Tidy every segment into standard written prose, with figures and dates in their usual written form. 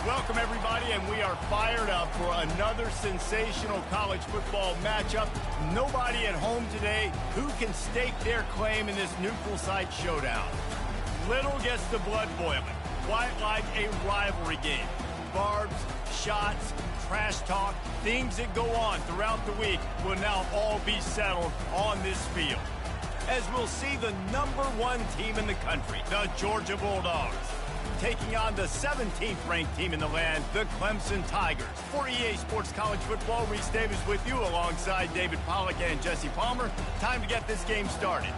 Welcome, everybody, and we are fired up for another sensational college football matchup. Nobody at home today who can stake their claim in this neutral site showdown. Little gets the blood boiling, quite like a rivalry game. Barbs, shots, trash talk, things that go on throughout the week will now all be settled on this field. As we'll see the #1 team in the country, the Georgia Bulldogs, taking on the 17th ranked team in the land, the Clemson Tigers. For EA Sports College Football, Reese Davis with you alongside David Pollack and Jesse Palmer. Time to get this game started.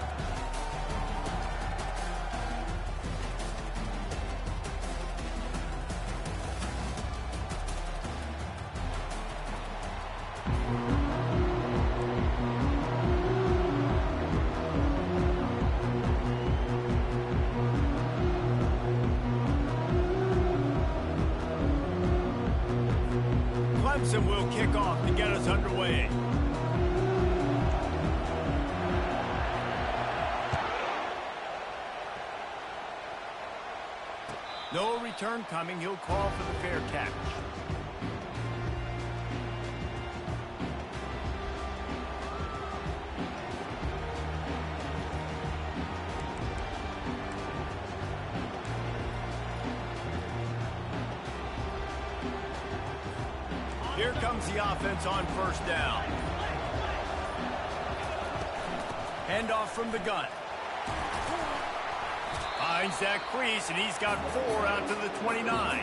Clemson will kick off to get us underway. No return coming. He'll call for the fair catch. Here comes the offense on first down. Handoff from the gun. Finds that crease, and he's got 4 out to the 29.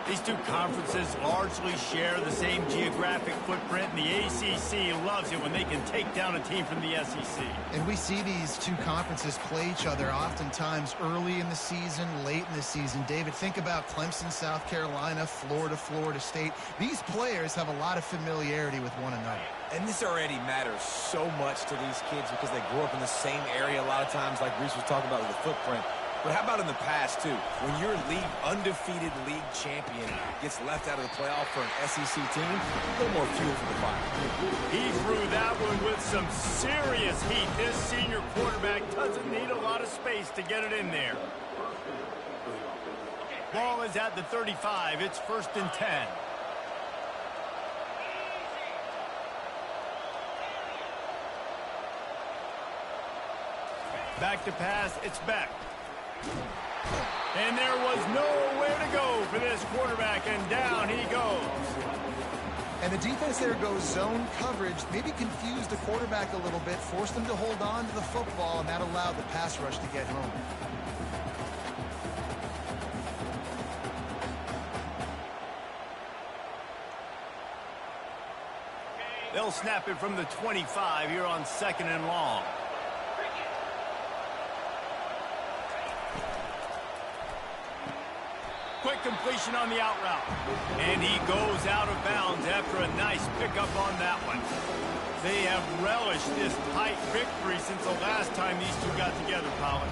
These two conferences largely share the same geographic footprint, and the ACC loves it when they can take down a team from the SEC. And we see these two conferences play each other oftentimes early in the season, late in the season. David, think about Clemson, South Carolina, Florida, Florida State. These players have a lot of familiarity with one another. And this already matters so much to these kids because they grew up in the same area a lot of times, like Reese was talking about with the footprint. But how about in the past, too? When your undefeated league champion gets left out of the playoff for an SEC team, a little more fuel for the fire. He threw that one with some serious heat. This senior quarterback doesn't need a lot of space to get it in there. Ball is at the 35. It's 1st and 10. Back to pass. It's back. And there was nowhere to go for this quarterback, and down he goes. And the defense there goes zone coverage, maybe confused the quarterback a little bit, forced him to hold on to the football, and that allowed the pass rush to get home. They'll snap it from the 25 here on 2nd and long. Quick completion on the out route. And he goes out of bounds after a nice pickup on that one. They have relished this tight victory since the last time these two got together, Pollard.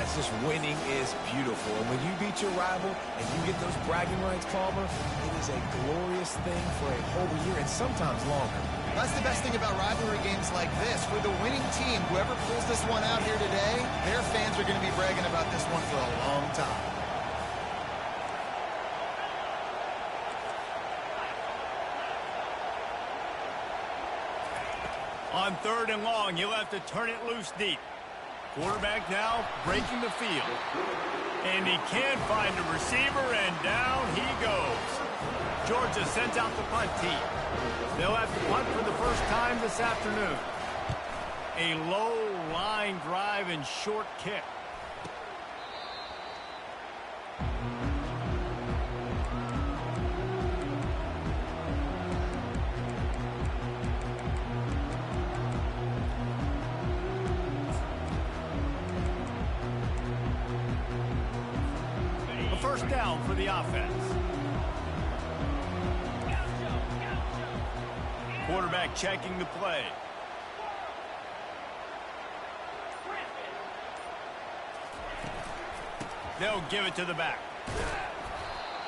It's just winning is beautiful. And when you beat your rival and you get those bragging rights, Palmer, it is a glorious thing for a whole year and sometimes longer. That's the best thing about rivalry games like this. For the winning team, whoever pulls this one out here today, their fans are going to be bragging about this one for a long time. On 3rd and long, he'll have to turn it loose deep. Quarterback now breaking the field. And he can't find a receiver, and down he goes. Georgia sends out the punt team. They'll have to punt for the first time this afternoon. A low line drive and short kick. First down for the offense. Quarterback checking the play. They'll give it to the back.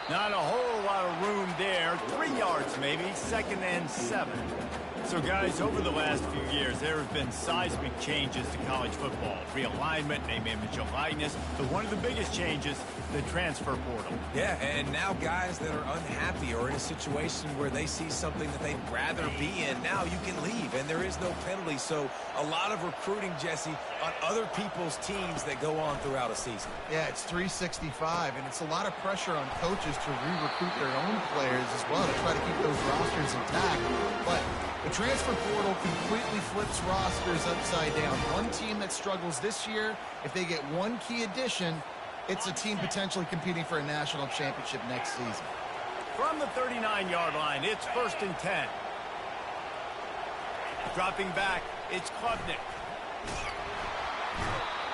Not a whole lot of room there. 3 yards maybe. 2nd and 7. So, guys, over the last few years, there have been seismic changes to college football. Realignment, name, image, and likeness. But one of the biggest changes, the transfer portal. Yeah, and now guys that are unhappy or in a situation where they see something that they'd rather be in, now you can leave, and there is no penalty. So a lot of recruiting, Jesse, on other people's teams that go on throughout a season. Yeah, it's 365, and it's a lot of pressure on coaches to re-recruit their own players as well to try to keep those rosters intact. But the transfer portal completely flips rosters upside down. One team that struggles this year, if they get one key addition, it's a team potentially competing for a national championship next season. From the 39-yard line, it's 1st and 10. Dropping back, it's Klubnik.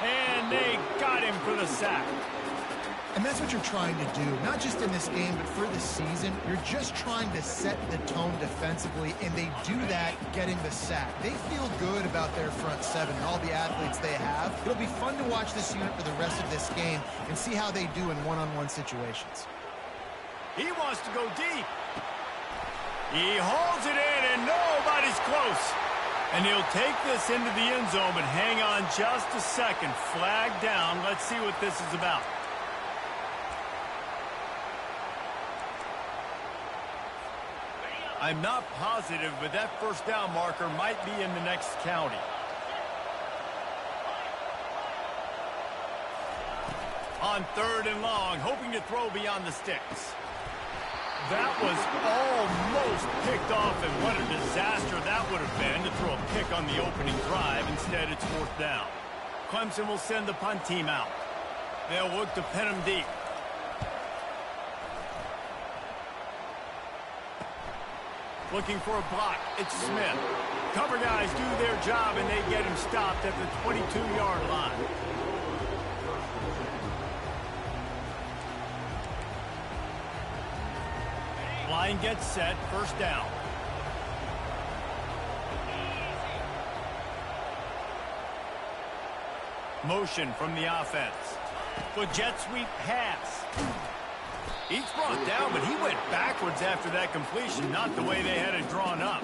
And they got him for the sack. And that's what you're trying to do, not just in this game, but for the season. You're just trying to set the tone defensively, and they do that getting the sack. They feel good about their front seven and all the athletes they have. It'll be fun to watch this unit for the rest of this game and see how they do in one-on-one situations. He wants to go deep. He holds it in, and nobody's close. And he'll take this into the end zone, but hang on just a second. Flag down. Let's see what this is about. I'm not positive, but that first down marker might be in the next county. On 3rd and long, hoping to throw beyond the sticks. That was almost picked off, and what a disaster that would have been to throw a pick on the opening drive. Instead, it's 4th down. Clemson will send the punt team out. They'll look to pin him deep. Looking for a block. It's Smith. Cover guys do their job, and they get him stopped at the 22-yard line. Line gets set. 1st down. Motion from the offense. The jet sweep pass. He's brought down, but he went backwards after that completion, not the way they had it drawn up.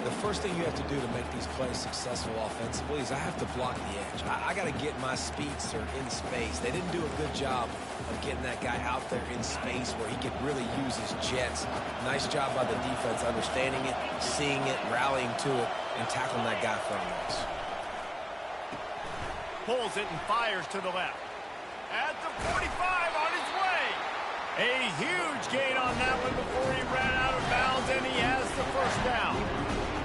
The first thing you have to do to make these plays successful offensively is I have to block the edge. I got to get my speedster in space. They didn't do a good job of getting that guy out there in space where he could really use his jets. Nice job by the defense understanding it, seeing it, rallying to it, and tackling that guy from us. Pulls it and fires to the left. At the 45, on his way. A huge gain on that one before he ran out of bounds, and he has the 1st down.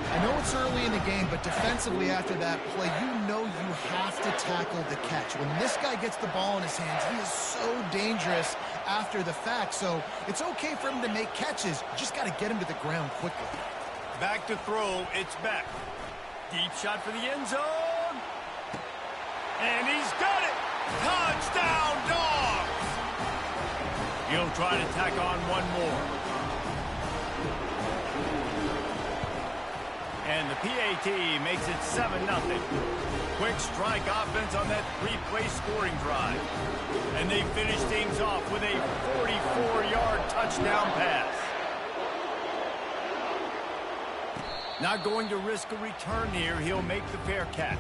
I know it's early in the game, but defensively after that play, you know you have to tackle the catch. When this guy gets the ball in his hands, he is so dangerous after the fact. So it's okay for him to make catches. You just got to get him to the ground quickly. Back to throw, it's Beck. Deep shot for the end zone. And he's got it. Touchdown, Dogs. He'll try to tack on one more. And the PAT makes it 7-0. Quick strike offense on that 3-play scoring drive. And they finish things off with a 44-yard touchdown pass. Not going to risk a return here. He'll make the fair catch.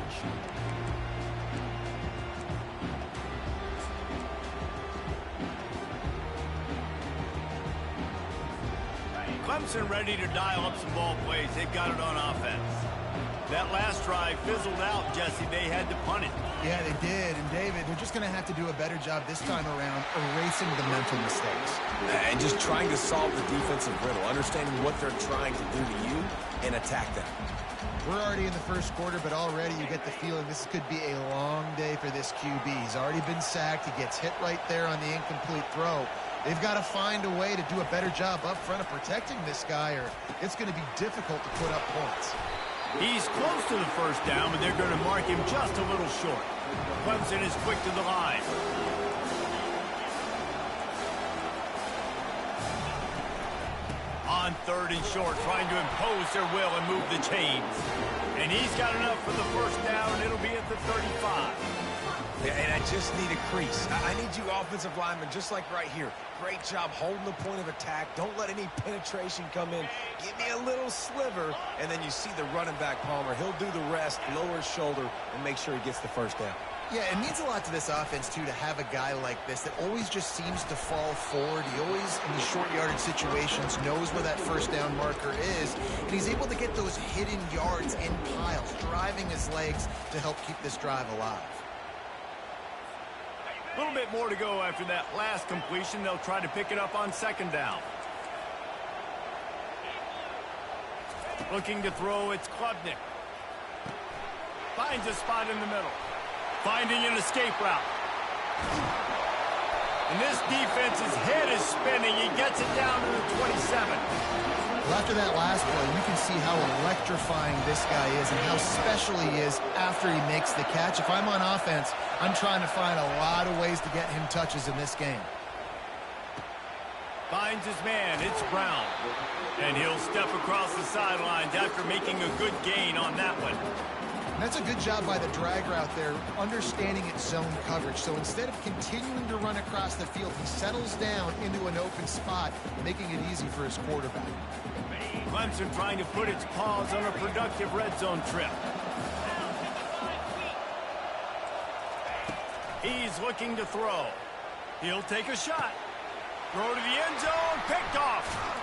Clemson ready to dial up some ball plays. They've got it on offense. That last drive fizzled out, Jesse. They had to punt it. Yeah, they did. And, David, they're just going to have to do a better job this time around erasing the mental mistakes. And just trying to solve the defensive riddle, understanding what they're trying to do to you and attack them. We're already in the first quarter, but already you get the feeling this could be a long day for this QB. He's already been sacked. He gets hit right there on the incomplete throw. They've got to find a way to do a better job up front of protecting this guy, or it's going to be difficult to put up points. He's close to the 1st down, but they're going to mark him just a little short. Clemson is quick to the line. On 3rd and short, trying to impose their will and move the chains. And he's got enough for the first down. It'll be at the 35. Yeah, and I just need a crease. I need you offensive linemen, just like right here. Great job holding the point of attack. Don't let any penetration come in. Give me a little sliver, and then you see the running back, Palmer. He'll do the rest, lower his shoulder, and make sure he gets the first down. Yeah, it means a lot to this offense, too, to have a guy like this that always just seems to fall forward. He always, in these short yardage situations, knows where that first down marker is, and he's able to get those hidden yards in piles, driving his legs to help keep this drive alive. A little bit more to go after that last completion. They'll try to pick it up on second down. Looking to throw, it's Klubnik. Finds a spot in the middle. Finding an escape route. And this defense's head is spinning. He gets it down to the 27. Well, after that last play, you can see how electrifying this guy is and how special he is after he makes the catch. If I'm on offense, I'm trying to find a lot of ways to get him touches in this game. Finds his man. It's Brown. And he'll step across the sidelines after making a good gain on that one. And that's a good job by the drag route there, understanding its zone coverage. So instead of continuing to run across the field, he settles down into an open spot, making it easy for his quarterback. Clemson trying to put its paws on a productive red zone trip. He's looking to throw. He'll take a shot. Throw to the end zone, picked off.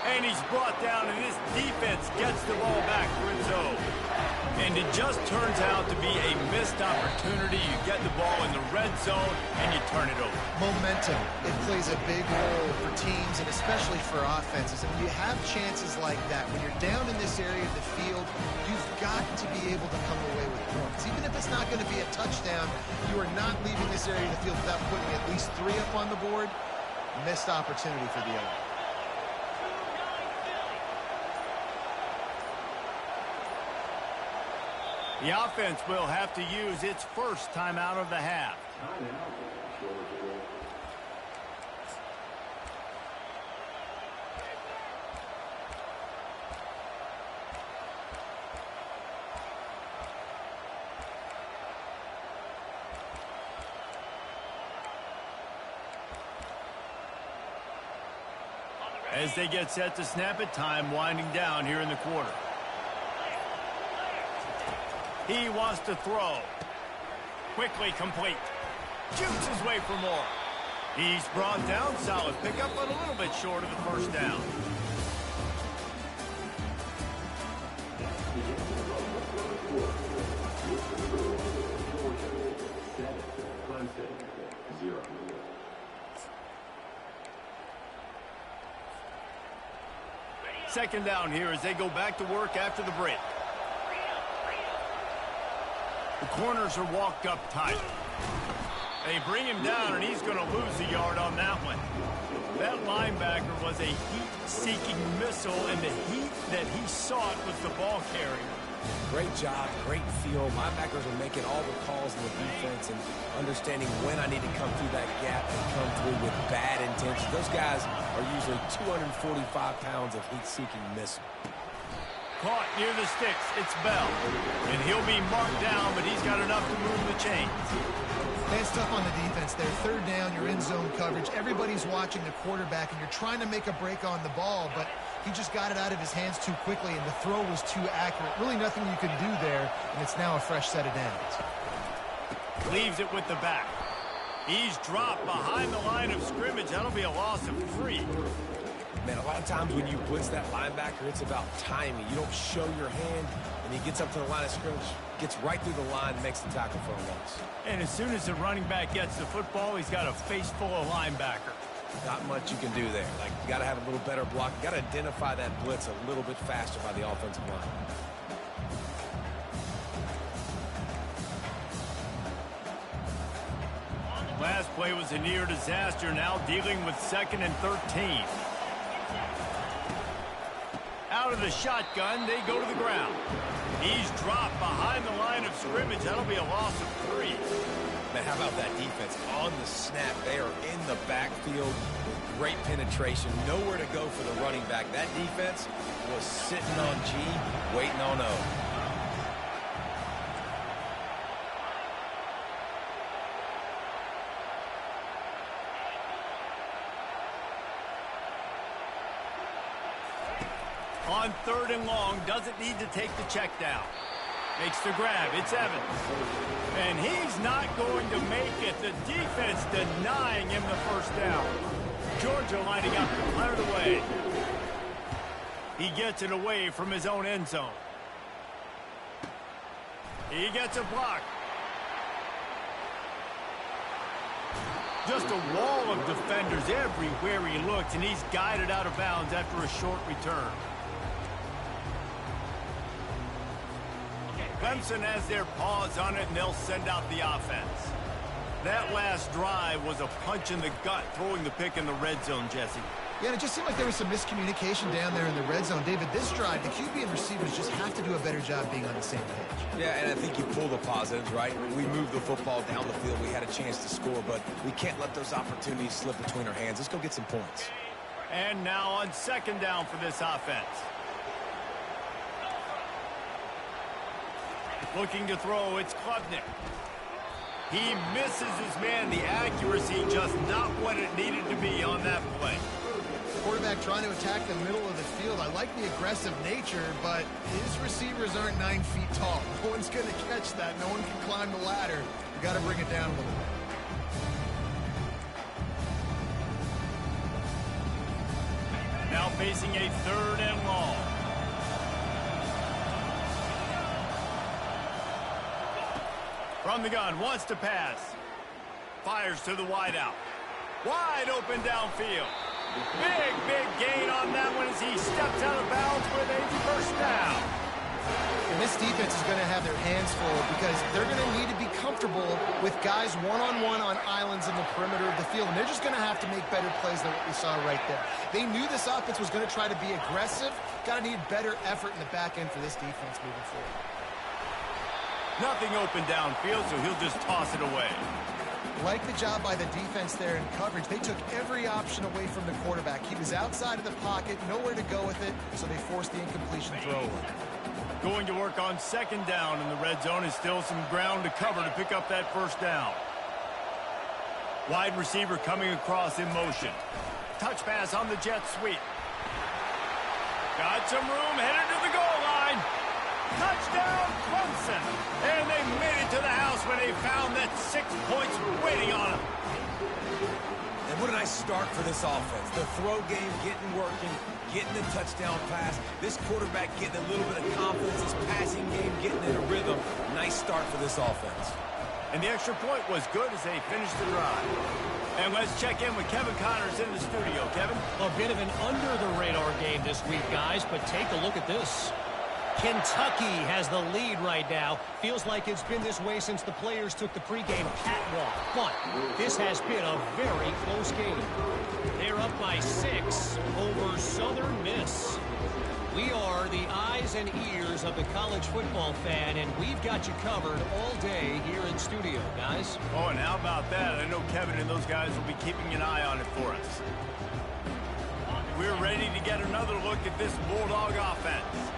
And he's brought down, and this defense gets the ball back for its own. And it just turns out to be a missed opportunity. You get the ball in the red zone, and you turn it over. Momentum, it plays a big role for teams and especially for offenses. And when you have chances like that, when you're down in this area of the field, you've got to be able to come away with points. Even if it's not going to be a touchdown, you are not leaving this area of the field without putting at least 3 up on the board. Missed opportunity for the other. The offense will have to use its first timeout of the half. As they get set to snap it, time winding down here in the quarter. He wants to throw. Quickly complete. Shoots his way for more. He's brought down. Solid pickup, but a little bit short of the first down. Second down here as they go back to work after the break. The corners are walked up tight. They bring him down, and he's going to lose a yard on that one. That linebacker was a heat-seeking missile, and the heat that he sought was the ball carrier. Great job, great feel. Linebackers are making all the calls in the defense and understanding when I need to come through that gap and come through with bad intentions. Those guys are usually 245 pounds of heat-seeking missile. Caught near the sticks. It's Bell. And he'll be marked down, but he's got enough to move the chains. It's tough on the defense there. Third down, you're in zone coverage. Everybody's watching the quarterback, and you're trying to make a break on the ball, but he just got it out of his hands too quickly, and the throw was too accurate. Really nothing you can do there, and it's now a fresh set of downs. Leaves it with the back. He's dropped behind the line of scrimmage. That'll be a loss of 3. Man, a lot of times when you blitz that linebacker, it's about timing. You don't show your hand, and he gets up to the line of scrimmage, gets right through the line, makes the tackle for a loss. And as soon as the running back gets the football, he's got a face full of linebacker. Not much you can do there. Like, you got to have a little better block. You got to identify that blitz a little bit faster by the offensive line. Last play was a near disaster, now dealing with 2nd and 13. Out of the shotgun, they go to the ground. He's dropped behind the line of scrimmage. That'll be a loss of 3. Man, how about that defense? On the snap, they are in the backfield with great penetration. Nowhere to go for the running back. That defense was sitting on G, waiting on O. On 3rd and long, doesn't need to take the check down. Makes the grab. It's Evans. And he's not going to make it. The defense denying him the first down. Georgia lining up to clear it away. He gets it away from his own end zone. He gets a block. Just a wall of defenders everywhere he looks, and he's guided out of bounds after a short return. Clemson has their paws on it, and they'll send out the offense. That last drive was a punch in the gut, throwing the pick in the red zone, Jesse. Yeah, and it just seemed like there was some miscommunication down there in the red zone. David, this drive, the QB and receivers just have to do a better job being on the same page. Yeah, and I think you pull the positives, right? We moved the football down the field. We had a chance to score, but we can't let those opportunities slip between our hands. Let's go get some points. And now on 2nd down for this offense. Looking to throw, it's Klubnik. He misses his man. The accuracy just not what it needed to be on that play. Quarterback trying to attack the middle of the field. I like the aggressive nature, but his receivers aren't 9 feet tall. No one's going to catch that. No one can climb the ladder. You got to bring it down a little bit. Now facing a 3rd and long. From the gun, wants to pass. Fires to the wideout. Wide open downfield. Big gain on that one as he steps out of bounds with a first down. And this defense is going to have their hands full because they're going to need to be comfortable with guys one-on-one on islands in the perimeter of the field. And they're just going to have to make better plays than what we saw right there. They knew this offense was going to try to be aggressive. Got to need better effort in the back end for this defense moving forward. Nothing open downfield, so he'll just toss it away. Like the job by the defense there in coverage. They took every option away from the quarterback. He was outside of the pocket, nowhere to go with it, so they forced the incompletion throw. Going to work on 2nd down in the red zone, and still some ground to cover to pick up that first down. Wide receiver coming across in motion. Touch pass on the jet sweep. Got some room, headed to the goal line. Touchdown, Clemson. And they made it to the house when they found that 6 points waiting on them. And what a nice start for this offense. The throw game getting working, getting the touchdown pass. This quarterback getting a little bit of confidence. This passing game getting in a rhythm. Nice start for this offense. And the extra point was good as they finished the drive. And let's check in with Kevin Connors in the studio. Kevin? A bit of an under-the-radar game this week, guys, but take a look at this. Kentucky has the lead right now. Feels like it's been this way since the players took the pregame catwalk. But this has been a very close game. They're up by 6 over Southern Miss. We are the eyes and ears of the college football fan, and we've got you covered all day here in studio, guys. Oh, and how about that? I know Kevin and those guys will be keeping an eye on it for us. We're ready to get another look at this Bulldog offense.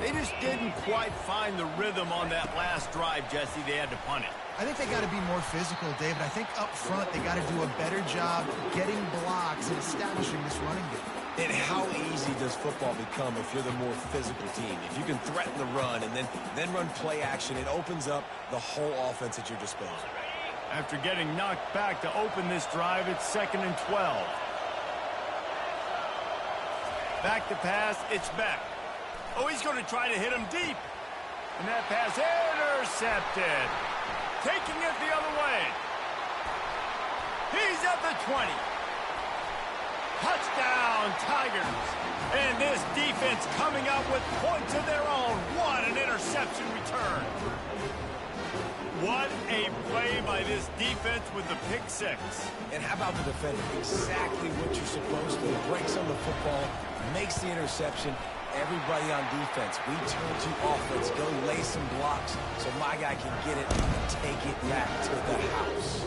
They just didn't quite find the rhythm on that last drive, Jesse. They had to punt it. I think they got to be more physical, David. I think up front they got to do a better job getting blocks and establishing this running game. And how easy does football become if you're the more physical team? If you can threaten the run and then run play action, it opens up the whole offense at your disposal. After getting knocked back to open this drive, it's 2nd and 12. Back to pass, it's Beck. Oh, he's going to try to hit him deep. And that pass intercepted. Taking it the other way. He's at the 20. Touchdown, Tigers. And this defense coming up with points of their own. What an interception return. What a play by this defense with the pick 6. And how about the defender? Exactly what you're supposed to. Breaks on the football, makes the interception. Everybody on defense, we turn to offense, go lay some blocks so my guy can get it and take it back to the house.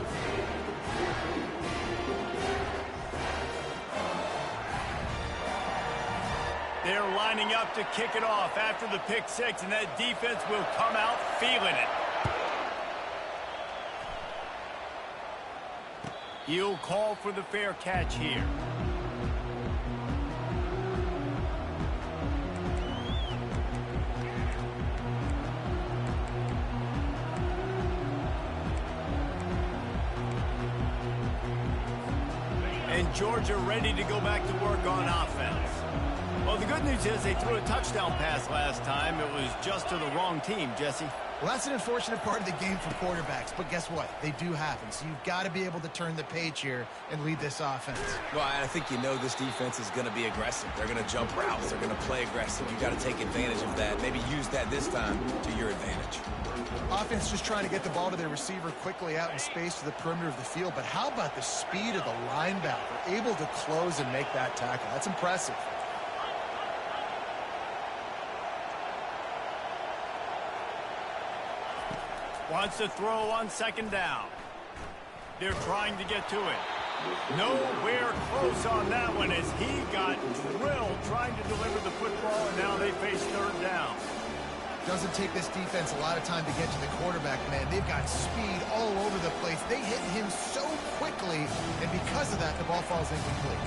They're lining up to kick it off after the pick 6, and that defense will come out feeling it. He'll call for the fair catch here. Georgia ready to go back to work on offense. Well, the good news is they threw a touchdown pass last time. It was just to the wrong team, Jesse. Well, that's an unfortunate part of the game for quarterbacks, but guess what? They do happen, so you've got to be able to turn the page here and lead this offense. Well, I think you know this defense is going to be aggressive. They're going to jump routes. They're going to play aggressive. You've got to take advantage of that. Maybe use that this time to your advantage. Offense just trying to get the ball to their receiver quickly out in space to the perimeter of the field, but how about the speed of the linebacker? Able to close and make that tackle. That's impressive. Wants to throw on second down. They're trying to get to it. Nowhere close on that one as he got drilled trying to deliver the football, and now they face third down. Doesn't take this defense a lot of time to get to the quarterback, man. They've got speed all over the place. They hit him so quickly, and because of that, the ball falls incomplete.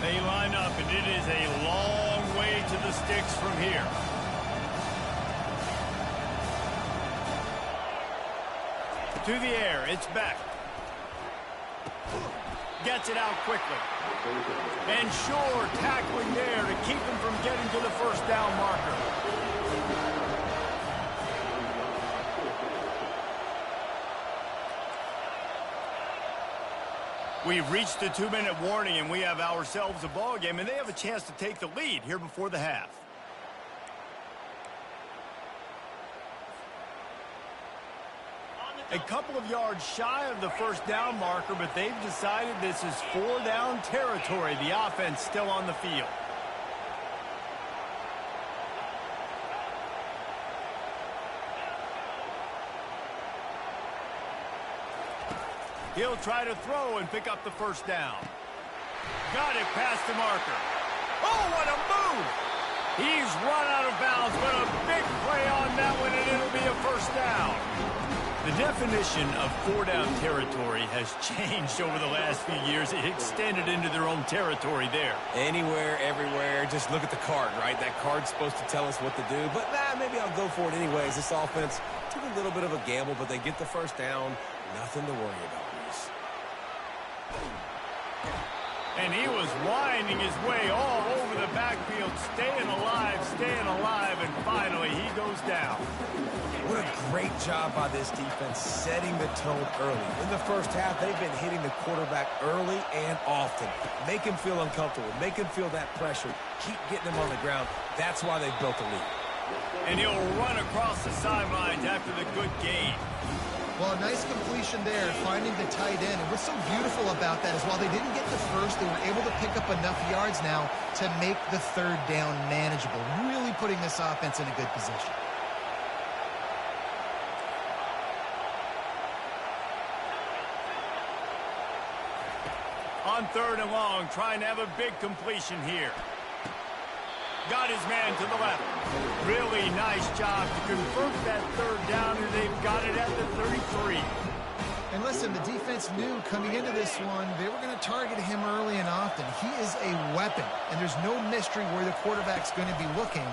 They line up, and it is a long way to the sticks from here. To the air, it's back. Gets it out quickly. And sure, tackling there to keep him from getting to the first down marker. We've reached the 2-minute warning, and we have ourselves a ball game, and they have a chance to take the lead here before the half. A couple of yards shy of the first down marker, but they've decided this is 4-down territory. The offense still on the field. He'll try to throw and pick up the first down. Got it past the marker. Oh, what a move! He's run out of bounds, but a big play on that one, and it'll be a first down. The definition of 4-down territory has changed over the last few years. It extended into their own territory there. Anywhere, everywhere, just look at the card, right? That card's supposed to tell us what to do, but maybe I'll go for it anyways. This offense took a little bit of a gamble, but they get the first down. Nothing to worry about, Reese. And he was winding his way all over the backfield, staying alive, and finally he goes down. What a great job by this defense setting the tone early. In the first half, they've been hitting the quarterback early and often. Make him feel uncomfortable. Make him feel that pressure. Keep getting him on the ground. That's why they've built a lead. And he'll run across the sidelines after the good gain. Well, a nice completion there, finding the tight end. And what's so beautiful about that is while they didn't get the first, they were able to pick up enough yards now to make the third down manageable, really putting this offense in a good position. On third and long, trying to have a big completion here. Got his man to the left. Really nice job to convert that third down, and they've got it at the 33. And listen, the defense knew coming into this one, they were going to target him early and often. He is a weapon, and there's no mystery where the quarterback's going to be looking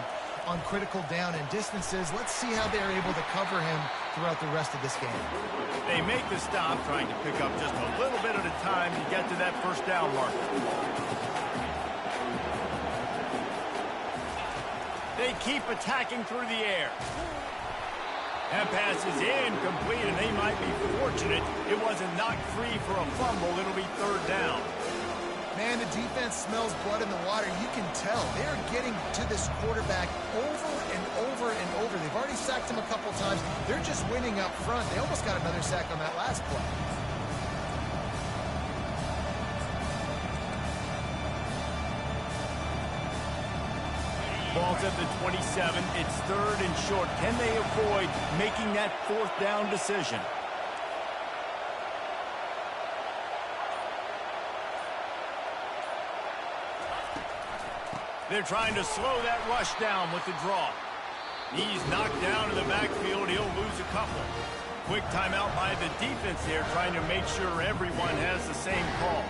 on critical down and distances. Let's see how they're able to cover him throughout the rest of this game. They make the stop, trying to pick up just a little bit at a time to get to that first down marker. They keep attacking through the air. That pass is incomplete, and they might be fortunate it wasn't knocked free for a fumble. It'll be third down. Man, the defense smells blood in the water. You can tell. They're getting to this quarterback over and over and over. They've already sacked him a couple times. They're just winning up front. They almost got another sack on that last play. Ball's at the 27. It's third and short. Can they avoid making that fourth down decision? They're trying to slow that rush down with the draw. He's knocked down in the backfield. He'll lose a couple. Quick timeout by the defense there, trying to make sure everyone has the same call.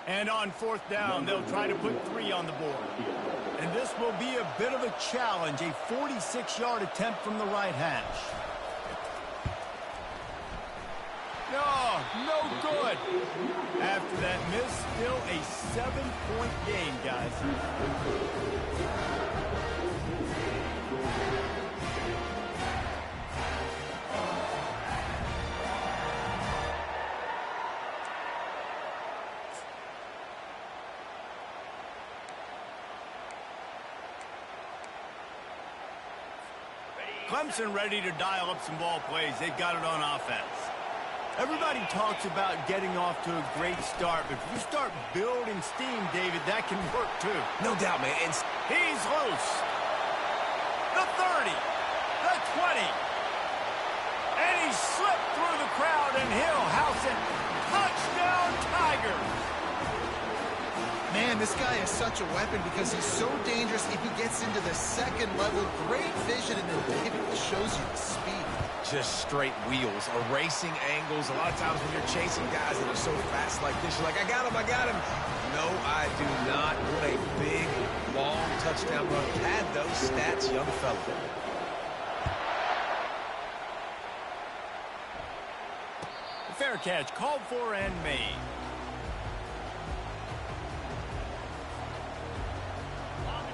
And on fourth down, they'll try to put 3 on the board. And this will be a bit of a challenge, a 46-yard attempt from the right hash. No good. After that miss, still a 7-point game, guys. Clemson ready to dial up some ball plays. They've got it on offense. Everybody talks about getting off to a great start, but if you start building steam, David, that can work too. No doubt, man. And he's loose. The 30, the 20. And he slipped through the crowd, and he'll house it. Touchdown, Tigers. Man, this guy is such a weapon because he's so dangerous if he gets into the second level. Great vision, and then David shows you the speed. Just straight wheels, erasing angles. A lot of times when you're chasing guys that are so fast like this, you're like, I got him. No, I do not. What a big, long touchdown run. Had those stats, young fella. Fair catch, called for and made.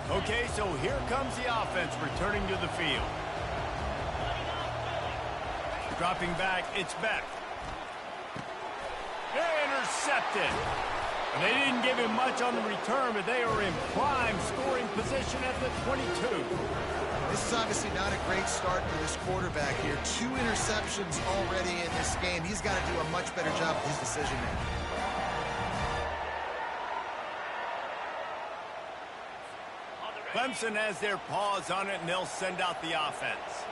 Okay, so here comes the offense returning to the field. Dropping back, it's Beck. Intercepted. And they didn't give him much on the return, but they are in prime scoring position at the 22. This is obviously not a great start for this quarterback here. 2 interceptions already in this game. He's got to do a much better job with his decision making. Clemson has their paws on it, and they'll send out the offense.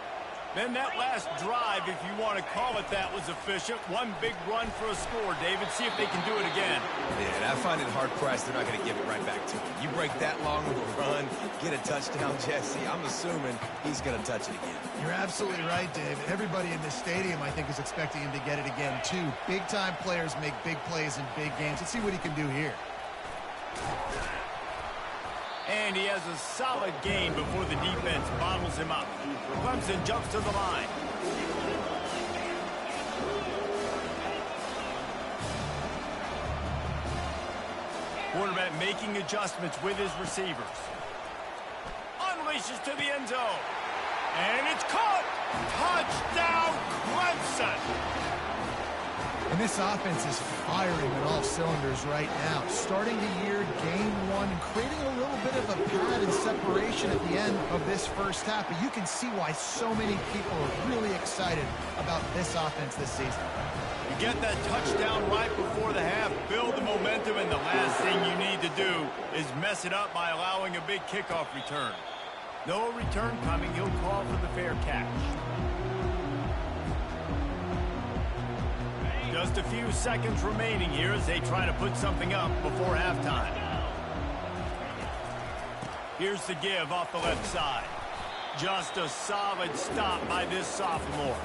Then that last drive, if you want to call it that, was efficient. One big run for a score, David. See if they can do it again. Yeah, and I find it hard-pressed they're not going to give it right back to him. You break that long of a run, get a touchdown, Jesse, I'm assuming he's going to touch it again. You're absolutely right, Dave. Everybody in this stadium, I think, is expecting him to get it again, too. Big-time players make big plays in big games. Let's see what he can do here. And he has a solid gain before the defense bottles him up. Clemson jumps to the line. Quarterback making adjustments with his receivers. Unleashes to the end zone. And it's caught. Touchdown, Clemson. And this offense is firing on all cylinders right now. Starting the year, game 1, and creating a little bit of a pad and separation at the end of this first half. But you can see why so many people are really excited about this offense this season. You get that touchdown right before the half, build the momentum, and the last thing you need to do is mess it up by allowing a big kickoff return. No return coming. He'll call for the fair catch. Just a few seconds remaining here as they try to put something up before halftime. Here's the give off the left side. Just a solid stop by this sophomore.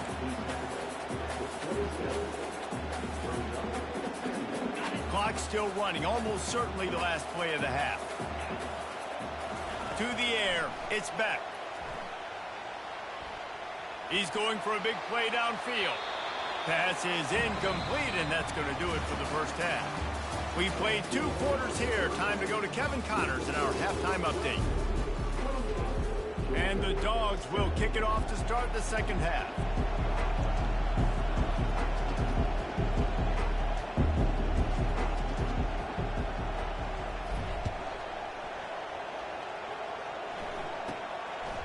Clock still running, almost certainly the last play of the half. To the air, it's Beck. He's going for a big play downfield. Pass is incomplete, and that's going to do it for the first half. We played 2 quarters here. Time to go to Kevin Connors in our halftime update. And the Dogs will kick it off to start the second half.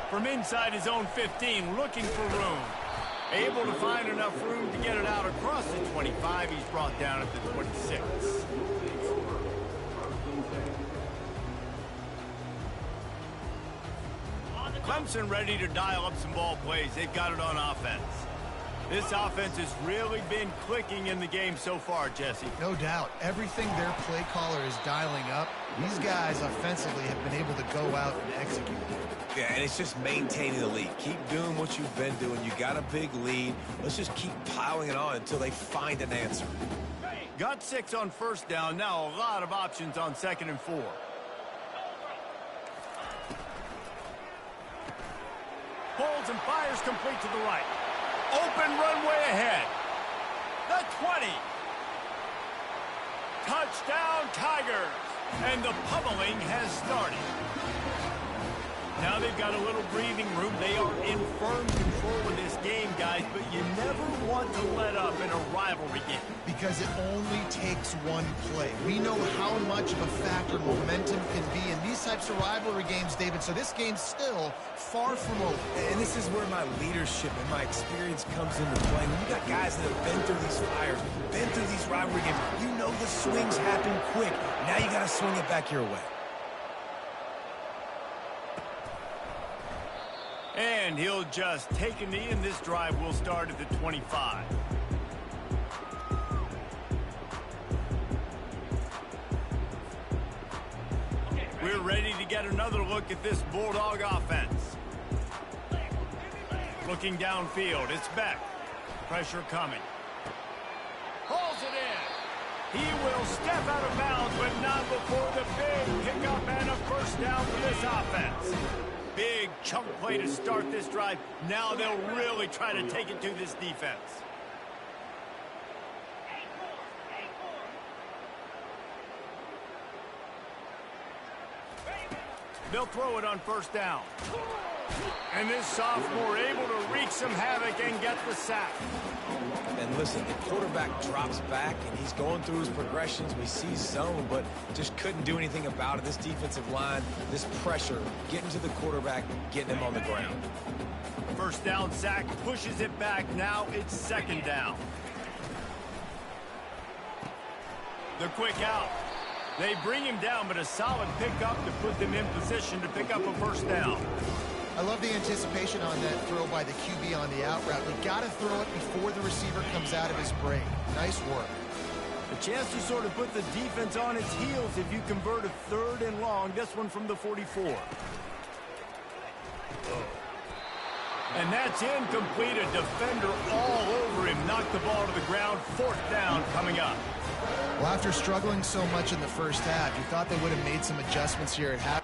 From inside his own 15, looking for room. Able to find enough room to get it out across the 25. He's brought down at the 26. Clemson ready to dial up some ball plays. They've got it on offense. This offense has really been clicking in the game so far, Jesse. No doubt. Everything their play caller is dialing up, these guys offensively have been able to go out and execute. Yeah, and it's just maintaining the lead. Keep doing what you've been doing. You got a big lead. Let's just keep piling it on until they find an answer. Got 6 on first down. Now a lot of options on 2nd and 4. Holds and fires complete to the right. Open runway ahead. The 20. Touchdown Tigers. And the pummeling has started. Now they've got a little breathing room. They are in firm control of this game, guys, but you never want to let up in a rivalry game. Because it only takes one play. We know how much of a factor momentum can be in these types of rivalry games, David, so this game's still far from over. And this is where my leadership and my experience comes into play. When you got guys that have been through these fires, been through these rivalry games, you know the swings happen quick. Now you got to swing it back your way. And he'll just take a knee, and this drive will start at the 25. We're ready to get another look at this Bulldog offense. Looking downfield, it's Beck. Pressure coming. Hauls it in. He will step out of bounds, but not before the big pickup and a first down for this offense. Big chunk play to start this drive. Now they'll really try to take it to this defense. They'll throw it on first down. And this sophomore able to wreak some havoc and get the sack. And listen, the quarterback drops back, and he's going through his progressions. We see zone, but just couldn't do anything about it. This defensive line, this pressure, getting to the quarterback, getting him on the ground. First down sack, pushes it back. Now it's 2nd down. The quick out. They bring him down, but a solid pickup to put them in position to pick up a first down. I love the anticipation on that throw by the QB on the out route. We got to throw it before the receiver comes out of his break. Nice work. A chance to sort of put the defense on its heels if you convert a 3rd and long. This one from the 44. And that's incomplete. A defender all over him. Knocked the ball to the ground. 4th down coming up. Well, after struggling so much in the first half, you thought they would have made some adjustments here at half.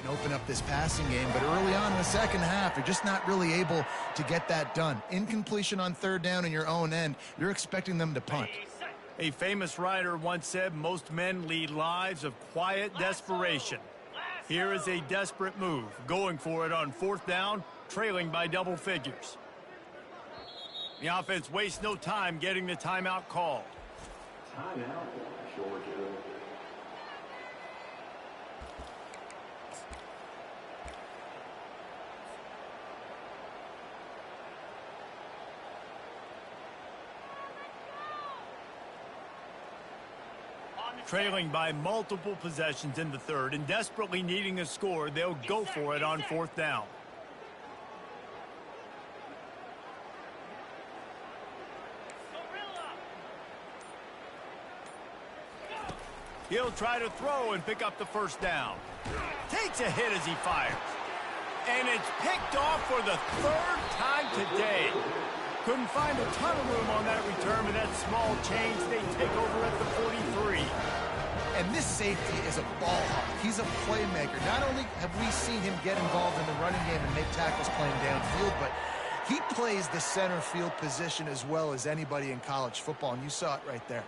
Can open up this passing game, but early on in the second half, they're just not really able to get that done. Incompletion on 3rd down in your own end, you're expecting them to punt. A famous writer once said, most men lead lives of quiet desperation. Here is a desperate move, going for it on 4th down, trailing by double figures. The offense wastes no time getting the timeout called. Timeout, Georgia. Trailing by multiple possessions in the 3rd and desperately needing a score, they'll go for it on 4th down. He'll try to throw and pick up the first down. Takes a hit as he fires. And it's picked off for the 3rd time today. Couldn't find a ton of room on that return, but that small change, they take over at the 43. And this safety is a ball hawk. He's a playmaker. Not only have we seen him get involved in the running game and make tackles playing downfield, but He plays the center field position as well as anybody in college football, and you saw it right there.